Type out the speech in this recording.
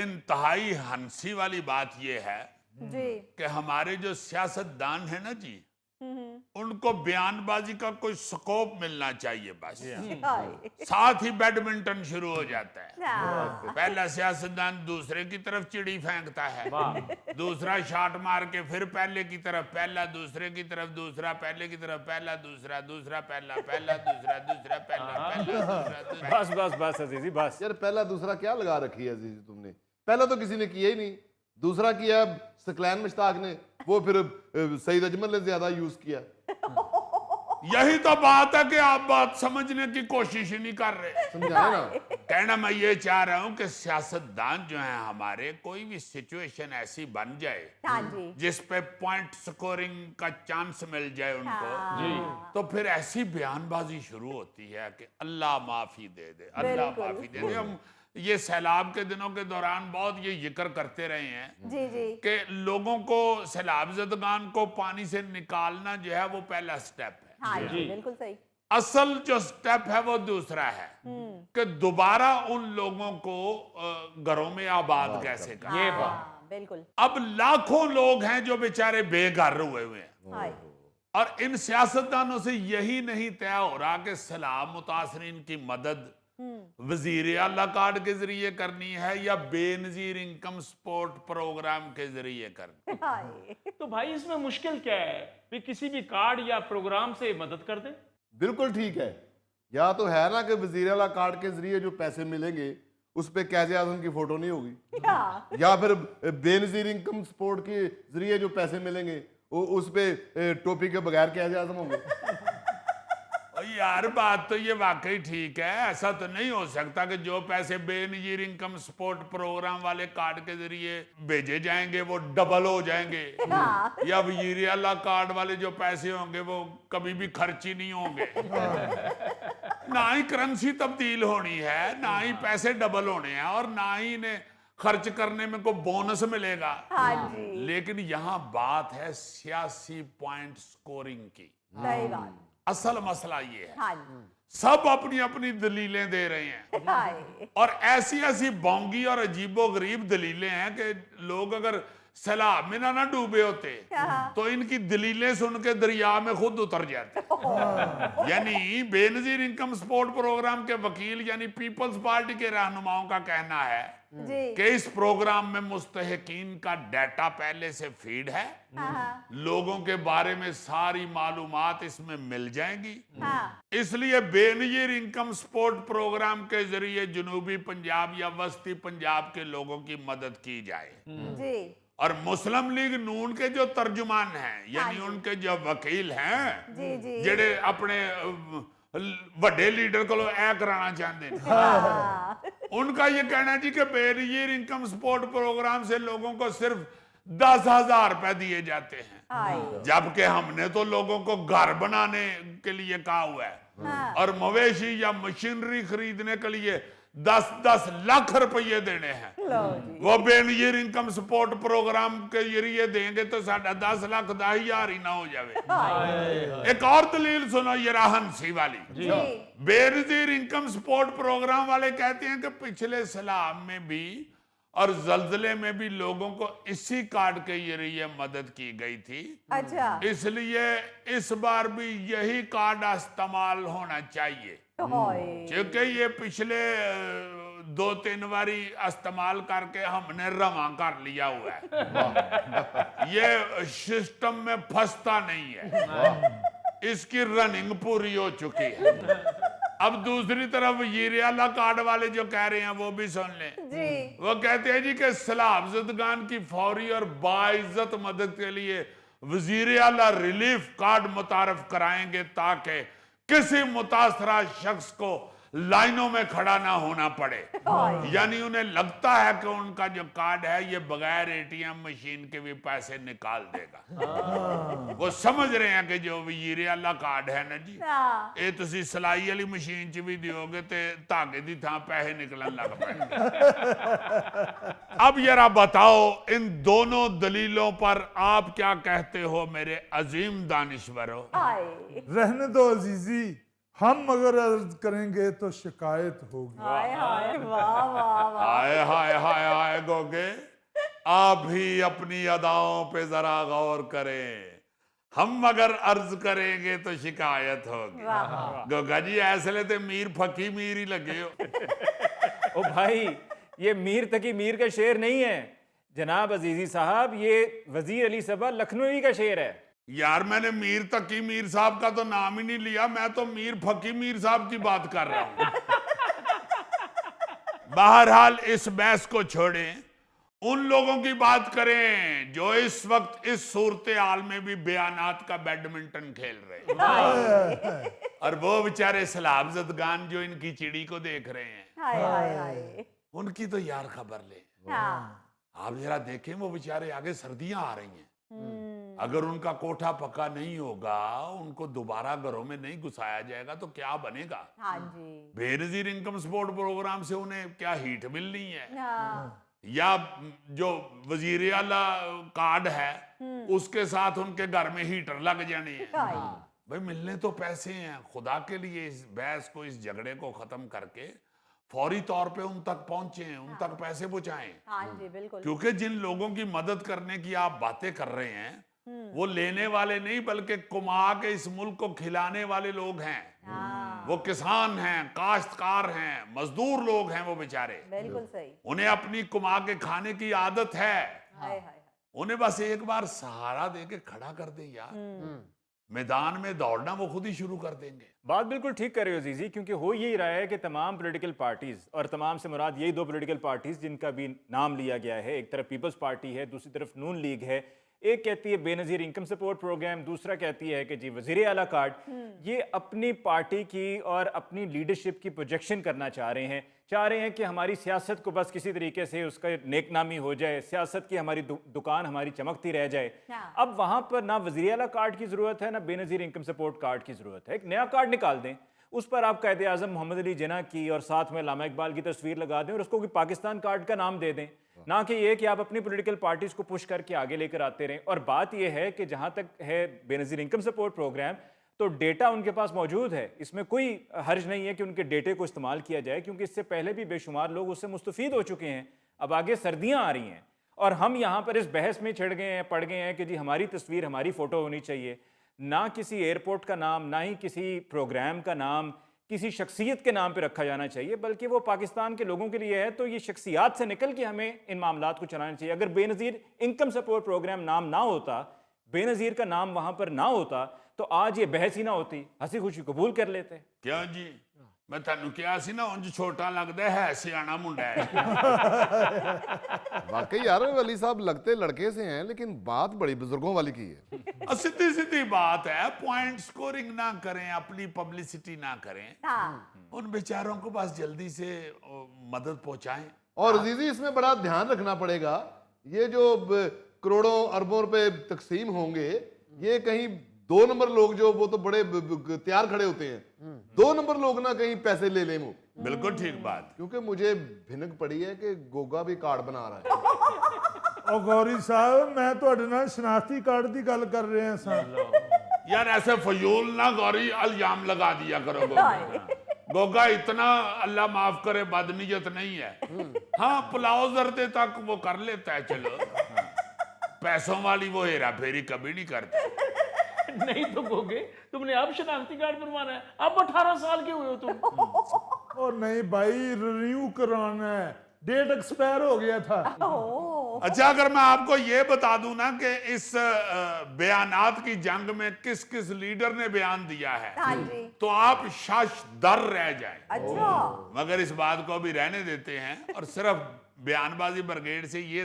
इंतहाई हंसी वाली बात यह है जी। कि हमारे जो सियासतदान है ना जी, उनको बयानबाजी का कोई स्कोप मिलना चाहिए बस। हाय। साथ ही बैडमिंटन शुरू हो जाता है। हाँ। पहला सियासतदान दूसरे की तरफ चिड़ी फेंकता है, दूसरा शॉट मार के फिर पहले की तरफ, पहला दूसरे की तरफ, दूसरा पहले की तरफ, पहला दूसरा, दूसरा पहला, पहला दूसरा, दूसरा पहला, पहला दूसरा, दूसरा। बस बस बस अजीजी बस। यार पहला दूसरा क्या लगा रखी है अजीज तुमने? पहला तो किसी ने किया ही नहीं, दूसरा किया सकलैन मुश्ताक ने, वो फिर सईद अजमल ने ज्यादा यूज किया। यही तो बात है कि आप बात समझने की कोशिश ही नहीं कर रहे। समझाए ना। कहना मैं ये चाह रहा हूं कि सियासतदान जो है हमारे, कोई भी सिचुएशन ऐसी बन जाए हाँ जी। जिस पे पॉइंट स्कोरिंग का चांस मिल जाए उनको, हाँ। तो फिर ऐसी बयानबाजी शुरू होती है कि अल्लाह माफी दे दे, अल्लाह बिल्कुल। माफी दे दे। हम ये सैलाब के दिनों के दौरान बहुत ये जिक्र करते रहे हैं जी जी। कि लोगों को, सैलाब ज़दगान को पानी से निकालना जो है वो पहला स्टेप है। हाँ जी, बिल्कुल सही। असल जो स्टेप है वो दूसरा है कि दोबारा उन लोगों को घरों में आबाद कैसे करें। ये हाँ, बिल्कुल। अब लाखों लोग हैं जो बेचारे बेघर हुए हुए हैं, हाय। और इन सियासतदानों से यही नहीं तय हो रहा कि सैलाब मुतासरीन की मदद वजीर आला कार्ड के जरिए करनी है या बेनजीर इनकम सपोर्ट प्रोग्राम के जरिए करनी। हाय। तो भाई इसमें मुश्किल क्या है? वे किसी भी कार्ड या प्रोग्राम से मदद कर दे। बिल्कुल ठीक है। या तो है ना कि वजीर आला कार्ड के जरिए जो पैसे मिलेंगे उस पे कैसे आजम की फोटो नहीं होगी, हाँ। या फिर बेनजीर इनकम सपोर्ट के जरिए जो पैसे मिलेंगे उस पे टोपी के बगैर कैसे आजम होंगे। और यार बात तो ये वाकई ठीक है। ऐसा तो नहीं हो सकता कि जो पैसे बेनजीर इनकम सपोर्ट प्रोग्राम वाले कार्ड के जरिए भेजे जाएंगे वो डबल हो जाएंगे, हाँ। या वजीर आला कार्ड वाले जो पैसे होंगे वो कभी भी खर्च ही नहीं होंगे। ना ही करेंसी तब्दील होनी है, ना ही पैसे डबल होने हैं, और ना ही इन्हें खर्च करने में कोई बोनस मिलेगा। हाँ जी। लेकिन यहाँ बात है सियासी पॉइंट स्कोरिंग की। सही बात। असल मसला ये है, हाँ जी। सब अपनी अपनी दलीलें दे रहे हैं, हाय। और ऐसी ऐसी बोंगी और अजीबो गरीब दलीलें हैं कि लोग अगर सैलाब में ना डूबे होते तो इनकी दलीलें सुन के दरिया में खुद उतर जाते। यानी बेनजीर इनकम सपोर्ट प्रोग्राम के वकील यानी पीपल्स पार्टी के रहनुमाओं का कहना है जी। कि इस प्रोग्राम में मुस्तहिकीन का डाटा पहले से फीड है, हाँ। लोगों के बारे में सारी मालूमात इसमें मिल जाएंगी, हाँ। इसलिए बेनजीर इनकम सपोर्ट प्रोग्राम के जरिए जनूबी पंजाब या वस्ती पंजाब के लोगों की मदद की जाए। जी। और मुस्लिम लीग नून के जो तर्जुमान हैं, यानी हाँ जी। उनके जो वकील हैं, जी जी। जेड़े अपने वड्डे लीडर को ऐ कराना चाहते हैं, हाँ। उनका ये कहना है जी कि बेनजीर इनकम सपोर्ट प्रोग्राम से लोगों को सिर्फ 10,000 रुपए दिए जाते हैं, हाय। जबकि हमने तो लोगों को घर बनाने के लिए कहा हुआ है, हाँ। और मवेशी या मशीनरी खरीदने के लिए 10-10 लाख रुपये देने हैं। लो जी। वो बेनजीर इनकम सपोर्ट प्रोग्राम के जरिए देंगे तो साढ़ा 10 लाख 10,000 ही ना हो जावे। एक और दलील सुनो ये हंसी वाली। जी। बेनजीर इनकम सपोर्ट प्रोग्राम वाले कहते हैं कि पिछले सैलाब में भी और जल्जले में भी लोगों को इसी कार्ड के जरिए मदद की गई थी, अच्छा। इसलिए इस बार भी यही कार्ड इस्तेमाल होना चाहिए, हाय। क्योंकि ये पिछले 2-3 बारी इस्तेमाल करके हमने रवा कर लिया हुआ है। ये सिस्टम में फंसता नहीं है, इसकी रनिंग पूरी हो चुकी है। अब दूसरी तरफ वजीर आला कार्ड वाले जो कह रहे हैं वो भी सुन लें। जी। वो कहते हैं जी कि सैलाब ज़दगान की फौरी और बाइज्जत मदद के लिए वजीर आला रिलीफ कार्ड मुतारफ कराएंगे ताकि किसी मुतासरा शख्स को लाइनों में खड़ा ना होना पड़े। यानी उन्हें लगता है कि उनका जो कार्ड है ये बगैर एटीएम मशीन के भी पैसे निकाल देगा। वो समझ रहे हैं कि जो वजीर आला कार्ड है ना जी, हाँ। ये तुसी सिलाई वाली मशीन च भी दियोगे ते धागे दी थां पैसे निकलन लग पैणगे। अब जरा बताओ इन दोनों दलीलों पर आप क्या कहते हो मेरे अजीम दानिश्वरों? हाय। रहने दो अजीजी, हम अगर अर्ज करेंगे तो शिकायत होगी। हाय हाय वाह वाह वाह। हाय हाय हाय हाय गोगे, आप भी अपनी अदाओं पे जरा गौर करें। हम अगर अर्ज करेंगे तो शिकायत होगी। वाह। गोगा जी ऐसे तो मीर फकी मीर ही लगे हो। ओ भाई, ये मीर तकी मीर का शेर नहीं है जनाब अजीजी साहब, ये वजीर अली सभा लखनवी का शेर है। यार मैंने मीर तकी मीर साहब का तो नाम ही नहीं लिया, मैं तो मीर फकी मीर साहब की बात कर रहा हूं। बहरहाल इस बहस को छोड़ें, उन लोगों की बात करें जो इस वक्त इस सूरत हाल में भी बयानात का बैडमिंटन खेल रहे हैं। और वो बेचारे सलाबजदगान जो इनकी चिड़ी को देख रहे हैं, हाय हाय हाय। उनकी तो यार खबर ले। हाँ। आप जरा देखें, वो बेचारे आगे सर्दियां आ रही हैं। हम्म। अगर उनका कोठा पक्का नहीं होगा, उनको दोबारा घरों में नहीं घुसाया जाएगा तो क्या बनेगा। हाँ जी। बेनजीर इनकम सपोर्ट प्रोग्राम से उन्हें क्या हीट मिलनी है, हाँ। या जो वजीर आला कार्ड है उसके साथ उनके घर में हीटर लग जाने हैं। हाय। भाई मिलने तो पैसे हैं। खुदा के लिए इस बहस को, इस झगड़े को खत्म करके फौरी तौर पे उन तक पहुंचे, उन तक पैसे पहुंचाएं। हाँ जी बिल्कुल। क्योंकि जिन लोगों की मदद करने की आप बातें कर रहे हैं, वो लेने वाले नहीं बल्कि कमा के इस मुल्क को खिलाने वाले लोग हैं। हाँ वो किसान हैं, काश्तकार हैं, मजदूर लोग हैं। वो बेचारे, बिल्कुल सही। उन्हें अपनी कमा के खाने की आदत है। हाय हाय। उन्हें बस एक बार सहारा दे के खड़ा कर दे यार, मैदान में दौड़ना वो खुद ही शुरू कर देंगे। बात बिल्कुल ठीक कर रहे हो जीजी, क्योंकि हो यही रहा है कि तमाम पॉलिटिकल पार्टीज, और तमाम से मुराद यही दो पॉलिटिकल पार्टीज जिनका भी नाम लिया गया है, एक तरफ पीपल्स पार्टी है, दूसरी तरफ नून लीग है। एक कहती है बेनजीर इनकम सपोर्ट प्रोग्राम, दूसरा कहती है कि जी वजीर आला कार्ड। ये अपनी पार्टी की और अपनी लीडरशिप की प्रोजेक्शन करना चाह रहे हैं कि हमारी सियासत को बस किसी तरीके से उसका नेकनामी हो जाए, सियासत की हमारी दुकान हमारी चमकती रह जाए। हाँ। अब वहां पर ना वजीर आला कार्ड की जरूरत है, ना बेनजीर इनकम सपोर्ट कार्ड की जरूरत है। एक नया कार्ड निकाल दें, उस पर आप कायदे आजम मोहम्मद अली जिन्ना की और साथ में अल्लामा इकबाल की तस्वीर लगा दें और उसको कोई पाकिस्तान कार्ड का नाम दे दें। ना कि ये कि आप अपनी पॉलिटिकल पार्टीज को पुश करके आगे लेकर आते रहें। और बात यह है कि जहां तक है बेनजीर इनकम सपोर्ट प्रोग्राम, तो डेटा उनके पास मौजूद है, इसमें कोई हर्ज नहीं है कि उनके डेटे को इस्तेमाल किया जाए, क्योंकि इससे पहले भी बेशुमार लोग उससे मुस्तफीद हो चुके हैं। अब आगे सर्दियां आ रही हैं और हम यहाँ पर इस बहस में छिड़ गए हैं, पड़ गए हैं कि जी हमारी तस्वीर, हमारी फ़ोटो होनी चाहिए। ना किसी एयरपोर्ट का नाम, ना ही किसी प्रोग्राम का नाम किसी शख्सियत के नाम पे रखा जाना चाहिए, बल्कि वो पाकिस्तान के लोगों के लिए है। तो ये शख्सियात से निकल के हमें इन मामलात को चलाना चाहिए। अगर बेनज़ीर इनकम सपोर्ट प्रोग्राम नाम ना होता, बेनज़ीर का नाम वहां पर ना होता, तो आज ये बहस ही ना होती, हंसी खुशी कबूल कर लेते। क्यों जी, मैं थानू क्या सी ना, उंज छोटा लगता है सियाना मुंडा है। वाकई यार अली साहब लगते लड़के से हैं, लेकिन बात बड़ी बुजुर्गों वाली की है। और सीधी सीधी बात है, पॉइंट स्कोरिंग ना करें, अपनी पब्लिसिटी ना करें। हाँ। उन बेचारों को बस जल्दी से मदद पहुंचाएं। और अजीजी इसमें बड़ा ध्यान रखना पड़ेगा, ये जो करोड़ों अरबों रुपए तकसीम होंगे, ये कहीं 2 नंबर लोग जो वो तो बड़े तैयार खड़े होते हैं, 2 नंबर लोग ना कहीं पैसे ले लें वो। बिल्कुल ठीक बात। क्योंकि मुझे भिनक पड़ी है कि गोगा भी कार्ड बना रहा है। और गौरी साहब, मैं ਤੁਹਾਡੇ ਨਾਲ शनाख्ती कार्ड की गल कर रहे हैं सर। यार ऐसे फजूल ना गौरी इल्जाम लगा दिया करो। गोगा इतना अल्लाह माफ करे बदनीयत नहीं है। हाँ, पुलाव जरदे तक वो कर लेता है, चलो। पैसों वाली वो हेरा फेरी कभी नहीं करता। नहीं तो गोगे, तुमने अब शनाख्ती कार्ड बनवाना है? अब 18 साल के हुए हो तुम। और नहीं भाई, रिन्यू कराना है, डेट एक्सपायर हो गया था। अच्छा, अगर मैं आपको ये बता दूं ना कि इस बयानात की जंग में किस किस लीडर ने बयान दिया है, हाँ जी। तो आप शशदर रह जाएं। अच्छा। मगर इस बात को भी रहने देते हैं और सिर्फ बयानबाजी ब्रिगेड से ये